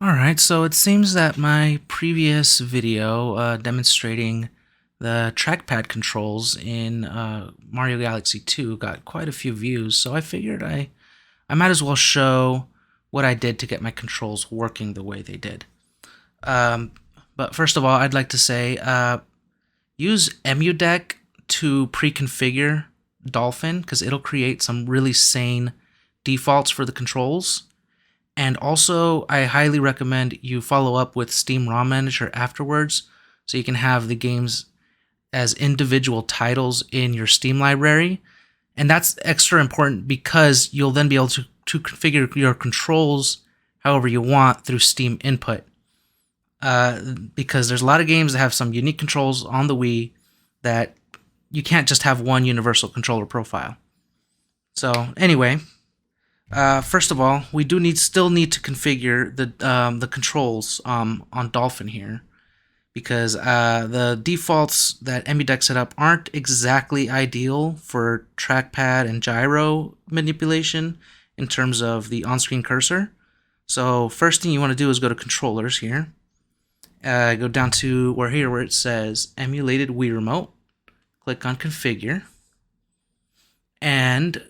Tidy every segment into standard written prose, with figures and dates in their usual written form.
Alright, so it seems that my previous video demonstrating the trackpad controls in Mario Galaxy 2 got quite a few views, so I figured I might as well show what I did to get my controls working the way they did. But first of all, I'd like to say use EmuDeck to pre-configure Dolphin, because it'll create some really sane defaults for the controls. And also, I highly recommend you follow up with Steam ROM Manager afterwards, so you can have the games as individual titles in your Steam library. And that's extra important because you'll then be able to configure your controls however you want through Steam input. Because there's a lot of games that have some unique controls on the Wii that you can't just have one universal controller profile. So anyway, first of all, we do still need to configure the controls on Dolphin here, because the defaults that EmuDeck set up aren't exactly ideal for trackpad and gyro manipulation in terms of the on-screen cursor. So first thing you want to do is go to controllers here, go down to where it says emulated Wii remote, click on configure, and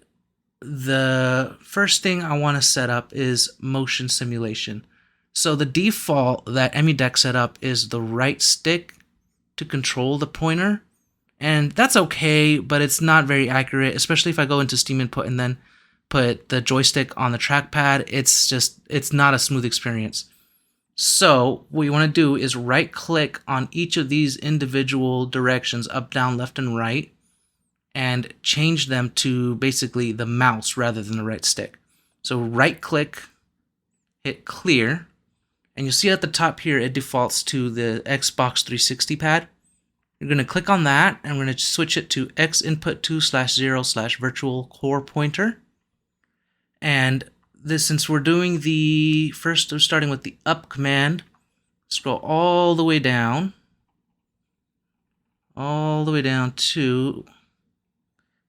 the first thing I want to set up is motion simulation. So the default that EmuDeck set up is the right stick to control the pointer, and that's okay, but it's not very accurate, especially if I go into Steam input and then put the joystick on the trackpad. It's not a smooth experience. So what you want to do is right click on each of these individual directions, up, down, left, and right, and change them to basically the mouse rather than the right stick. So right click, hit clear, and you'll see at the top here it defaults to the Xbox 360 pad. You're going to click on that, and we're going to switch it to X input 2/0/virtual core pointer. And this, since we're doing we're starting with the up command, scroll all the way down to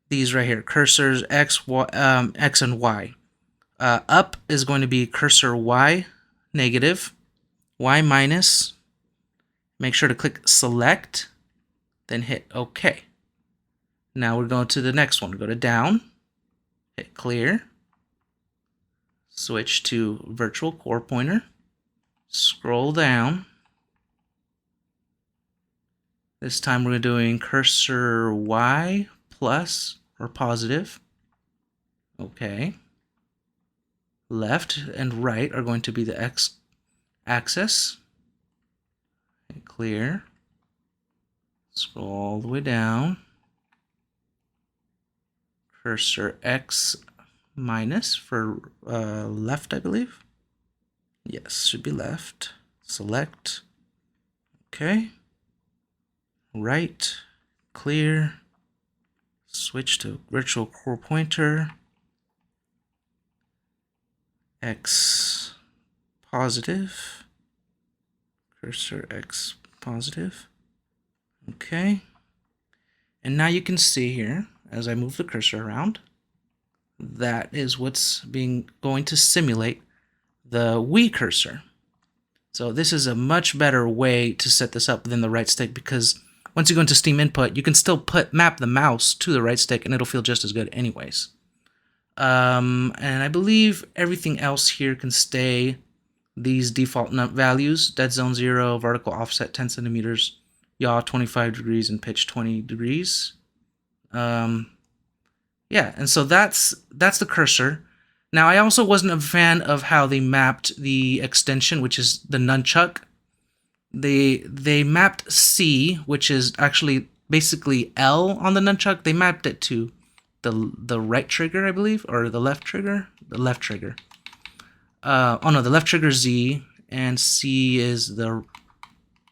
these right here, cursors X, Y, X and Y. Up is going to be cursor Y negative, Y minus. Make sure to click select, then hit OK. Now we're going to the next one. Go to down, hit clear, switch to virtual core pointer, scroll down. This time we're doing cursor Y plus or positive. Okay. Left and right are going to be the X axis. Hit clear. Scroll all the way down. Cursor X minus for left, I believe. Yes, should be left. Select. Okay. Right. Clear. Switch to virtual core pointer. X positive. Cursor X positive. Okay. And now you can see here, as I move the cursor around, that is what's going to simulate the Wii cursor. So this is a much better way to set this up than the right stick, because once you go into Steam input, you can still map the mouse to the right stick and it'll feel just as good anyways. And I believe everything else here can stay these default values: dead zone 0, vertical offset 10 centimeters, yaw 25 degrees, and pitch 20 degrees. Yeah, and so that's the cursor. Now, I also wasn't a fan of how they mapped the extension, which is the nunchuck. They mapped C, which is actually basically L on the nunchuck. They mapped it to the right trigger, I believe, or the left trigger. The left trigger. Oh no, the left trigger is Z, and C is the.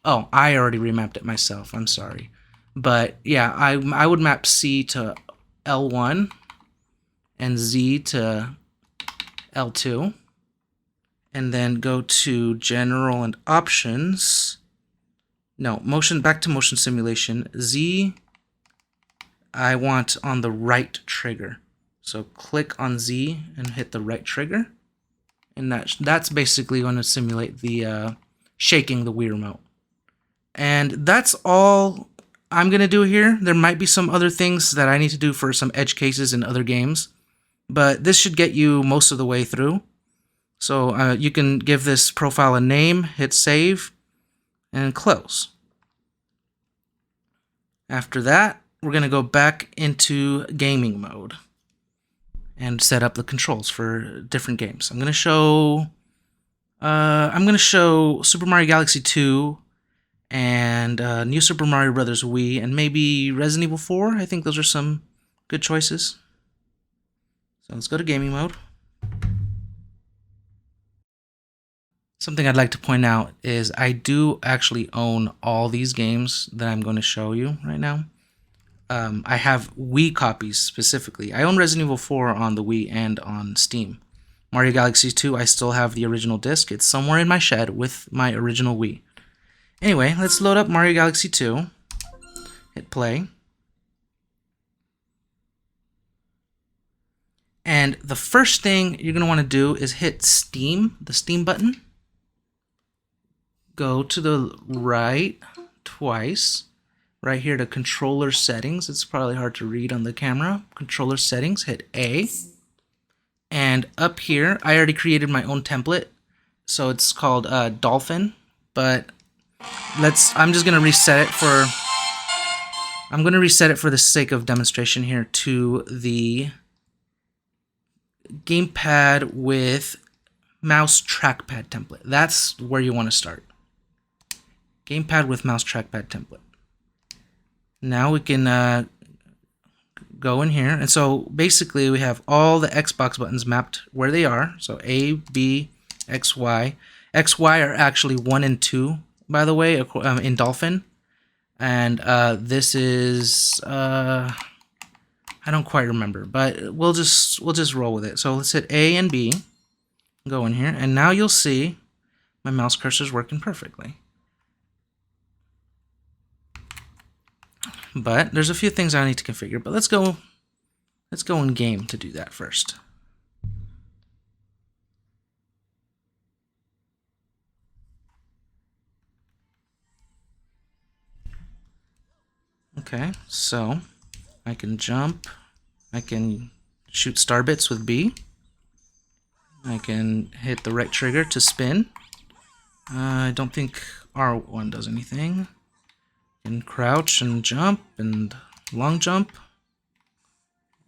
Oh, I already remapped it myself. I'm sorry, but yeah, I would map C to L1 and Z to L2. And then go to general and options. No, back to motion simulation. Z, I want on the right trigger. So click on Z and hit the right trigger. and that's basically going to simulate the shaking the Wii remote. And that's all I'm going to do here. There might be some other things that I need to do for some edge cases in other games, but this should get you most of the way through. So you can give this profile a name, hit save, and close. After that, we're going to go back into gaming mode and set up the controls for different games. I'm going to show Super Mario Galaxy 2 and New Super Mario Bros. Wii, and maybe Resident Evil 4. I think those are some good choices. So let's go to gaming mode. Something I'd like to point out is I do actually own all these games that I'm going to show you right now. I have Wii copies specifically. I own Resident Evil 4 on the Wii and on Steam. Mario Galaxy 2, I still have the original disc. It's somewhere in my shed with my original Wii. Anyway, let's load up Mario Galaxy 2. Hit play. And the first thing you're going to want to do is hit Steam, the Steam button. Go to the right twice. Right here to controller settings. It's probably hard to read on the camera. Controller settings, hit A. And up here, I already created my own template. So it's called Dolphin. But I'm just going to reset it for... I'm going to reset it for the sake of demonstration here to the gamepad with mouse trackpad template. That's where you want to start. Gamepad with mouse trackpad template. Now we can go in here, and so basically we have all the Xbox buttons mapped where they are. So A, B, X, Y. X, Y are actually 1 and 2, by the way, in Dolphin. And this is I don't quite remember, but we'll just roll with it. So let's hit A and B. Go in here, and now you'll see my mouse cursor is working perfectly. But there's a few things I need to configure, but let's go in game to do that first. Okay, so I can jump, I can shoot star bits with B, I can hit the right trigger to spin. I don't think R1 does anything. And crouch and jump and long jump.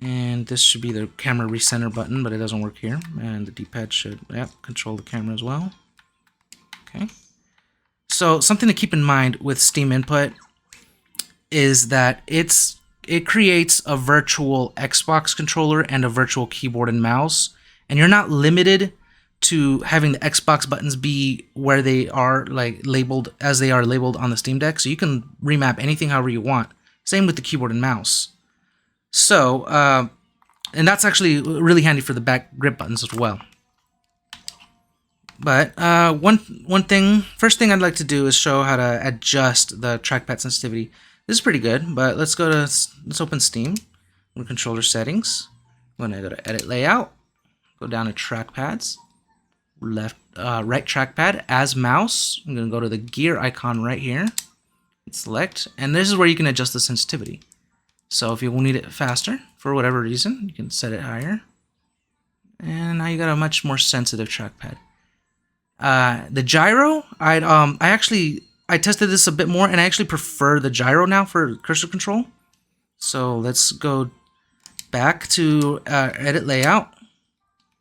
And this should be the camera recenter button, but it doesn't work here. And the D-pad should control the camera as well. Okay. So something to keep in mind with Steam Input is that it creates a virtual Xbox controller and a virtual keyboard and mouse, and you're not limited to having the Xbox buttons be where they are, like labeled as they are labeled on the Steam Deck. So you can remap anything however you want. Same with the keyboard and mouse. So, and that's actually really handy for the back grip buttons as well. But first thing I'd like to do is show how to adjust the trackpad sensitivity. This is pretty good, but let's open Steam. Go to controller settings. I'm gonna go to edit layout. Go down to trackpads. Right trackpad as mouse. I'm going to go to the gear icon right here. Select, and this is where you can adjust the sensitivity. So if you will need it faster for whatever reason, you can set it higher. And now you got a much more sensitive trackpad. The gyro, I tested this a bit more, and I actually prefer the gyro now for cursor control. So let's go back to edit layout.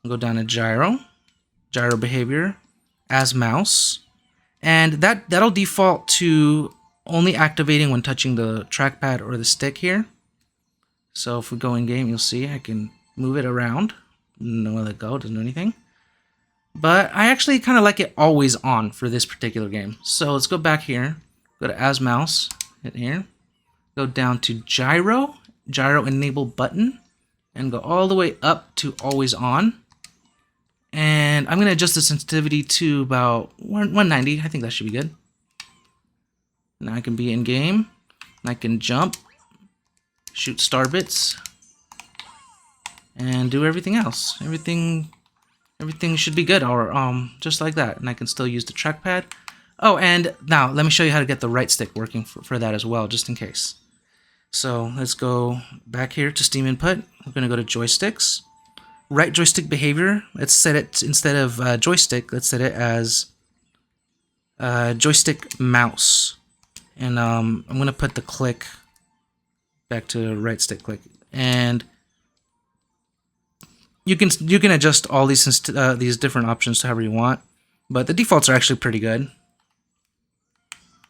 Go down to gyro behavior as mouse, and that'll default to only activating when touching the trackpad or the stick here. So if we go in game, you'll see I can move it around. No, let go, doesn't do anything. But I actually kind of like it always on for this particular game. So let's go back here, go to as mouse, hit here, go down to gyro enable button, and go all the way up to always on. And I'm going to adjust the sensitivity to about 190. I think that should be good. Now I can be in game. I can jump, shoot star bits, and do everything else. Everything everything should be good, or just like that. And I can still use the trackpad. Oh, and now let me show you how to get the right stick working for that as well, just in case. So let's go back here to Steam Input. We're going to go to Joysticks. Right joystick behavior. Let's set it, instead of joystick, let's set it as joystick mouse. And I'm going to put the click back to right stick click. And you can adjust all these different options to however you want. But the defaults are actually pretty good.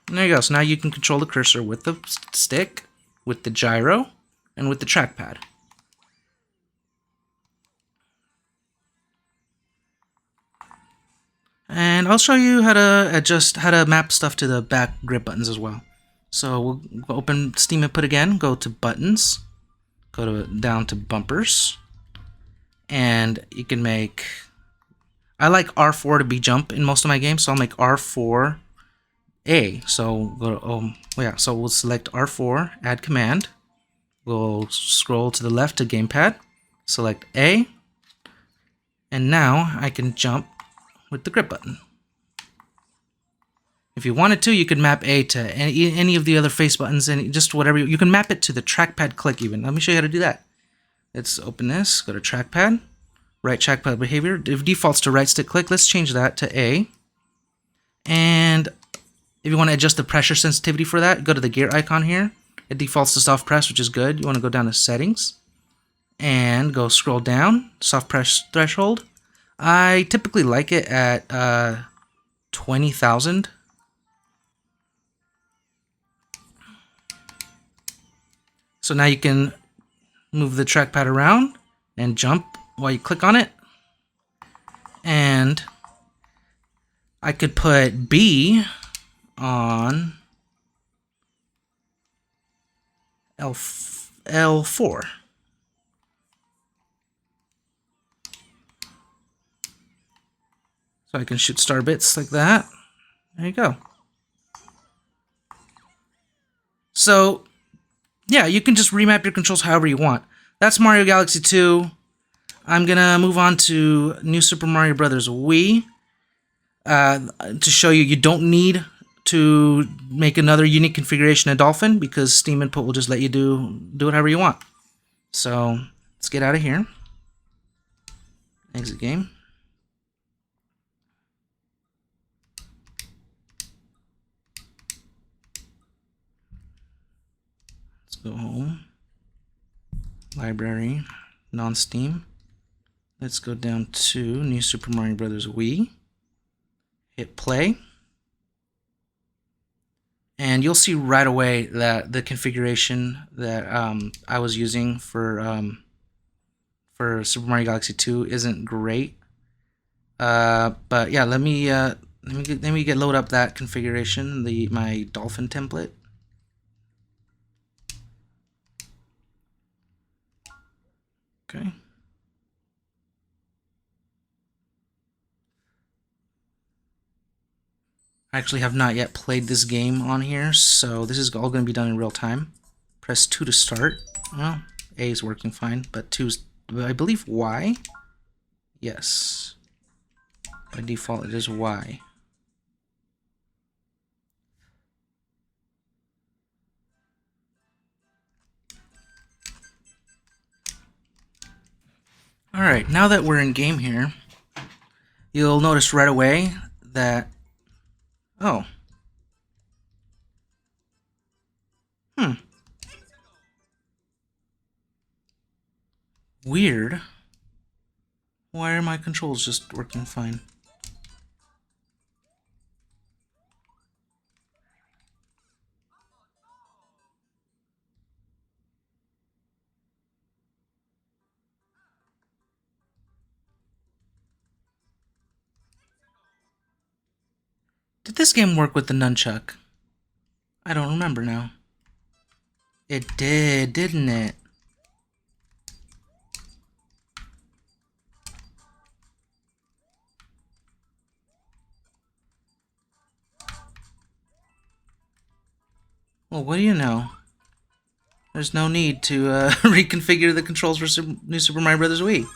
And there you go. So now you can control the cursor with the stick, with the gyro, and with the trackpad. And I'll show you how to map stuff to the back grip buttons as well. So we'll open Steam Input again, go to Buttons, down to Bumpers, and you can make, I like R4 to be jump in most of my games, so I'll make R4 A. So go to, so we'll select R4, add command. We'll scroll to the left to gamepad, select A, and now I can jump with the grip button. If you wanted to, you could map A to any of the other face buttons, and just whatever you can map it to the trackpad click even. Let me show you how to do that. Let's open this, go to trackpad, right trackpad behavior. It defaults to right stick click. Let's change that to A. And if you want to adjust the pressure sensitivity for that, go to the gear icon here. It defaults to soft press, which is good. You want to go down to settings and go scroll down, soft press threshold. I typically like it at 20,000. So now you can move the trackpad around and jump while you click on it. And I could put B on L4. So I can shoot star bits like that. There you go. So yeah, you can just remap your controls however you want. That's Mario Galaxy 2. I'm gonna move on to New Super Mario Bros. Wii to show you don't need to make another unique configuration of Dolphin, because Steam Input will just let you do it however you want. So let's get out of here. Exit game. Let's go home. Library, non-Steam. Let's go down to New Super Mario Bros. Wii. Hit play. And you'll see right away that the configuration that I was using for Super Mario Galaxy 2 isn't great. But yeah, let me load up that configuration, my Dolphin template. Okay. I actually have not yet played this game on here, so this is all going to be done in real time. Press 2 to start. Well, A is working fine, but 2 is, I believe, Y. Yes. By default, it is Y. Alright, now that we're in game here, you'll notice right away that, oh. Weird. Why are my controls just working fine? Did this game work with the nunchuck? I don't remember now. It did, didn't it? Well, what do you know? There's no need to reconfigure the controls for New Super Mario Bros. Wii.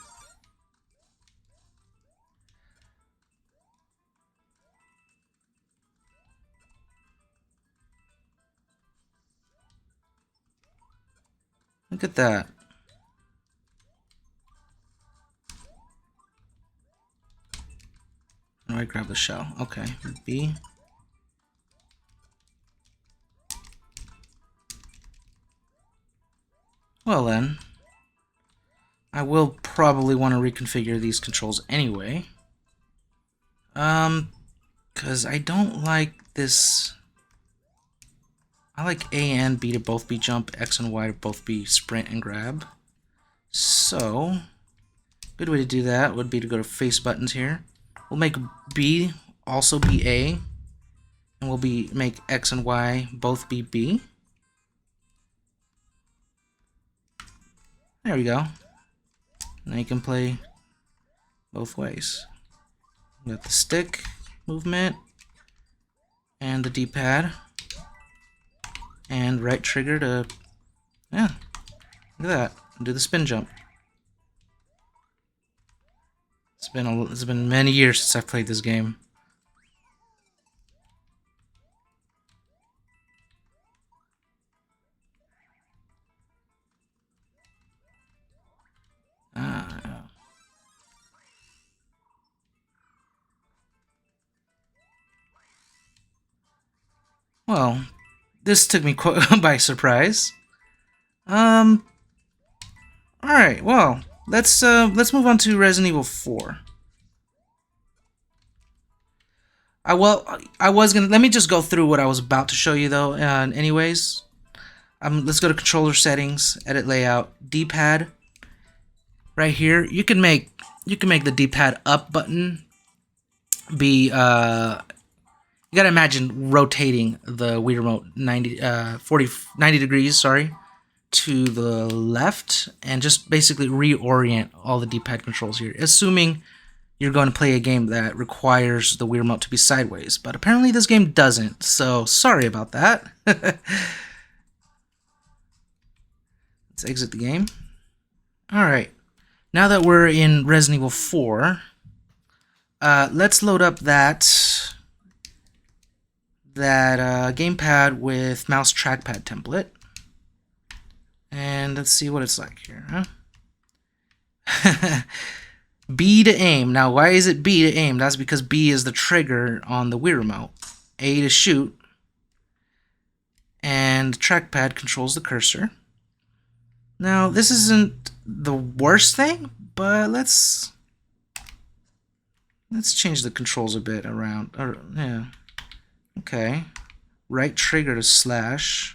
Look at that. How do I grab the shell? Okay, B. Well then, I will probably want to reconfigure these controls anyway. Because I don't like this. I like A and B to both be jump, X and Y to both be sprint and grab. So, good way to do that would be to go to face buttons here. We'll make B also be A, and we'll make X and Y both be B. There we go. Now you can play both ways. We got the stick movement and the D-pad and right trigger to, yeah, look at that, do the spin jump. It's been many years since I've played this game. Well, this took me by surprise. All right. Well, let's move on to Resident Evil 4. I was gonna let me just go through what I was about to show you though. Anyways, let's go to controller settings, edit layout, D-pad. Right here, you can make the D-pad up button be you gotta imagine rotating the Wii remote 90 degrees, sorry, to the left, and just basically reorient all the D-pad controls here, assuming you're going to play a game that requires the Wii remote to be sideways. But apparently this game doesn't, so sorry about that. Let's exit the game. Alright, now that we're in Resident Evil 4, let's load up that gamepad with mouse trackpad template. And let's see what it's like here, huh? B to aim. Now, why is it B to aim? That's because B is the trigger on the Wii remote. A to shoot. And trackpad controls the cursor. Now, this isn't the worst thing, but let's change the controls a bit around. Yeah. Okay. Right trigger to slash.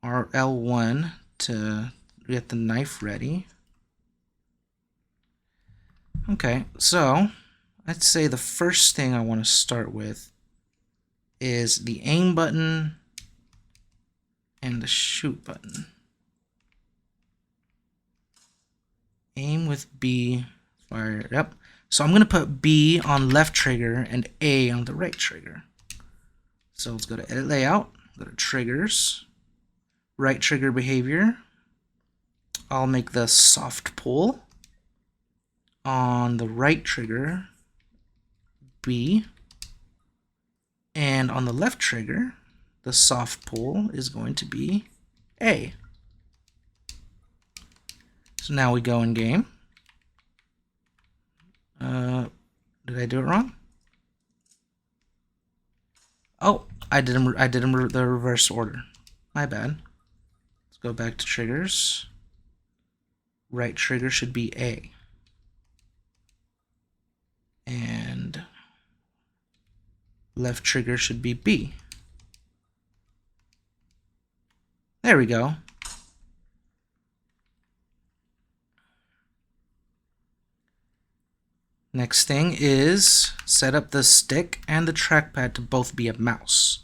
Or L1 to get the knife ready. Okay, so I'd say the first thing I want to start with is the aim button and the shoot button. Aim with B, fire, yep. So I'm going to put B on left trigger and A on the right trigger. So let's go to edit layout, go to triggers, right trigger behavior. I'll make the soft pull. On the right trigger, B, and on the left trigger, the soft pull is going to be A. So now we go in game. Did I do it wrong? Oh, I did them the reverse order. My bad. Let's go back to triggers. Right trigger should be A. And left trigger should be B. There we go. Next thing is set up the stick and the trackpad to both be a mouse.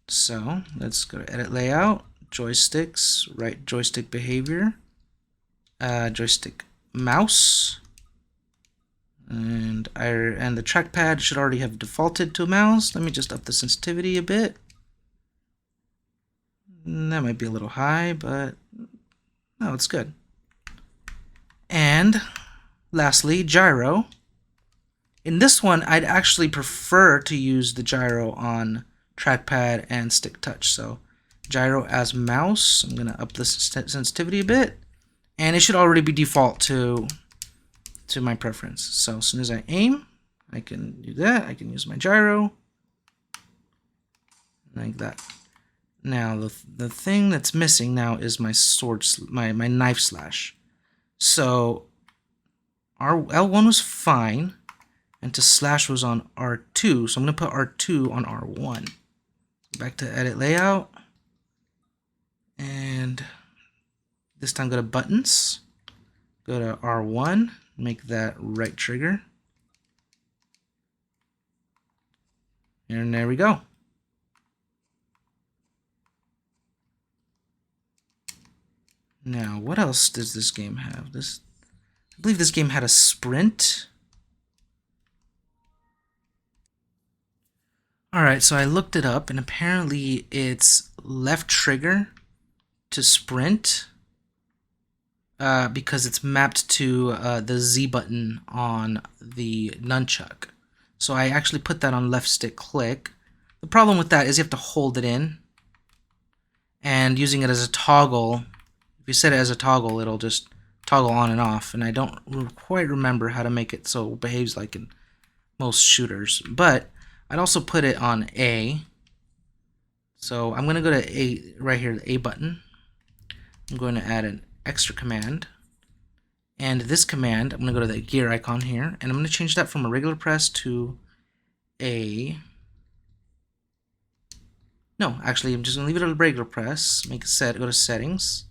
So let's go to edit layout, joysticks, right joystick behavior, joystick mouse. And the trackpad should already have defaulted to a mouse. Let me just up the sensitivity a bit. That might be a little high, but no, it's good. And lastly, gyro. In this one, I'd actually prefer to use the gyro on trackpad and stick touch. So gyro as mouse. I'm gonna up the sensitivity a bit, and it should already be default to my preference. So as soon as I aim, I can do that. I can use my gyro like that. Now the thing that's missing now is my sword, my knife slash. So our L1 was fine, and to slash was on R2. So I'm gonna put R2 on R1. Back to edit layout, and this time go to buttons, go to R1, make that right trigger, and there we go. Now, what else does this game have? I believe this game had a sprint. Alright, so I looked it up, and apparently it's left trigger to sprint because it's mapped to the Z button on the nunchuck. So I actually put that on left stick click. The problem with that is you have to hold it in, and using it as a toggle, if you set it as a toggle, it'll just toggle on and off, and I don't quite remember how to make it so it behaves like in most shooters. But I'd also put it on A. So I'm going to go to A right here, the A button. I'm going to add an extra command. And this command, I'm going to go to the gear icon here, and I'm going to change that from a regular press to a... No, actually, I'm just going to leave it at a regular press. Make a set, go to settings.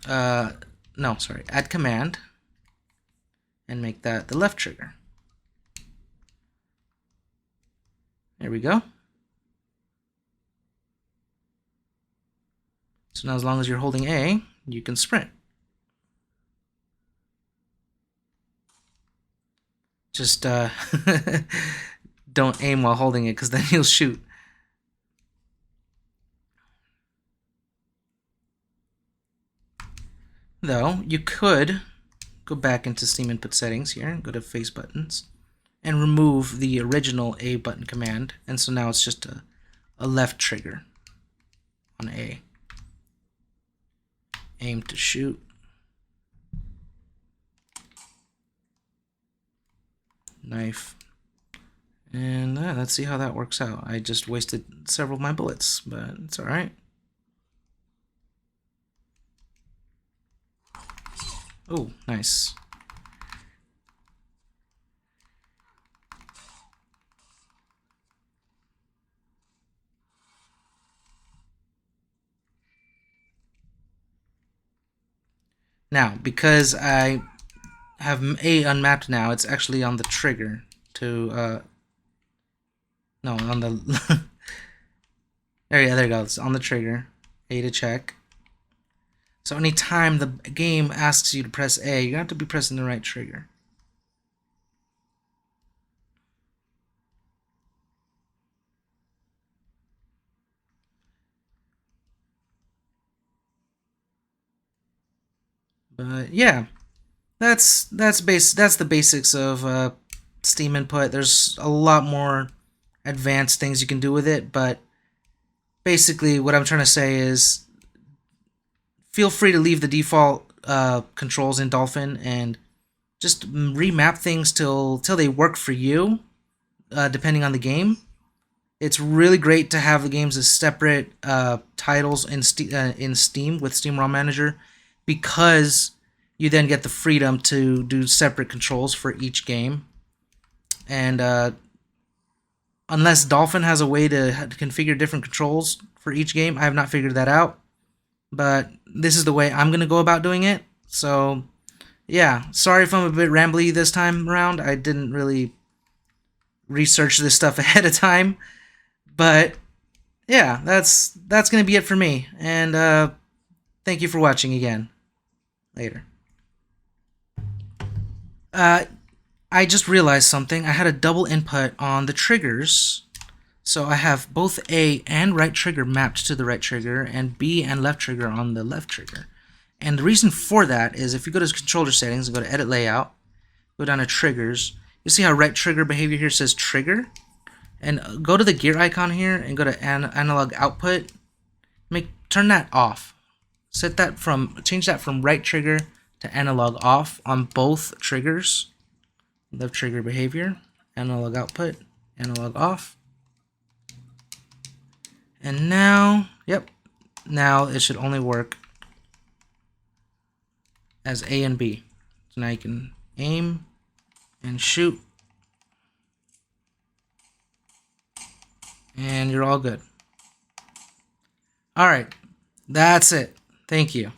No, sorry, add command. And make that the left trigger. There we go. So now as long as you're holding A, you can sprint. Just don't aim while holding it, because then you'll shoot. Though, you could go back into Steam input settings here, go to face buttons, and remove the original A button command, and so now it's just a left trigger on A. Aim to shoot. Knife. And let's see how that works out. I just wasted several of my bullets, but it's alright. Oh, nice. Now, because I have A unmapped now, it's actually on the trigger to, no, on the, there you go, it's on the trigger, A to check. So anytime the game asks you to press A, you have to be pressing the right trigger. But yeah, that's the basics of Steam input. There's a lot more advanced things you can do with it, but basically what I'm trying to say is feel free to leave the default controls in Dolphin and just remap things till they work for you, depending on the game. It's really great to have the games as separate titles in Steam with Steam ROM Manager, because you then get the freedom to do separate controls for each game. And unless Dolphin has a way to configure different controls for each game, I have not figured that out. But this is the way I'm going to go about doing it. So, yeah, sorry if I'm a bit rambly this time around. I didn't really research this stuff ahead of time. But, yeah, that's going to be it for me. And thank you for watching again. Later. I just realized something. I had a double input on the triggers. So I have both A and right trigger mapped to the right trigger, and B and left trigger on the left trigger. And the reason for that is if you go to controller settings and go to edit layout, go down to triggers, you see how right trigger behavior here says trigger? And go to the gear icon here and go to analog output turn that off. Change that from right trigger to analog off on both triggers. Left trigger behavior, analog output, analog off. And now, yep, now it should only work as A and B. So now you can aim and shoot, and you're all good. All right, that's it. Thank you.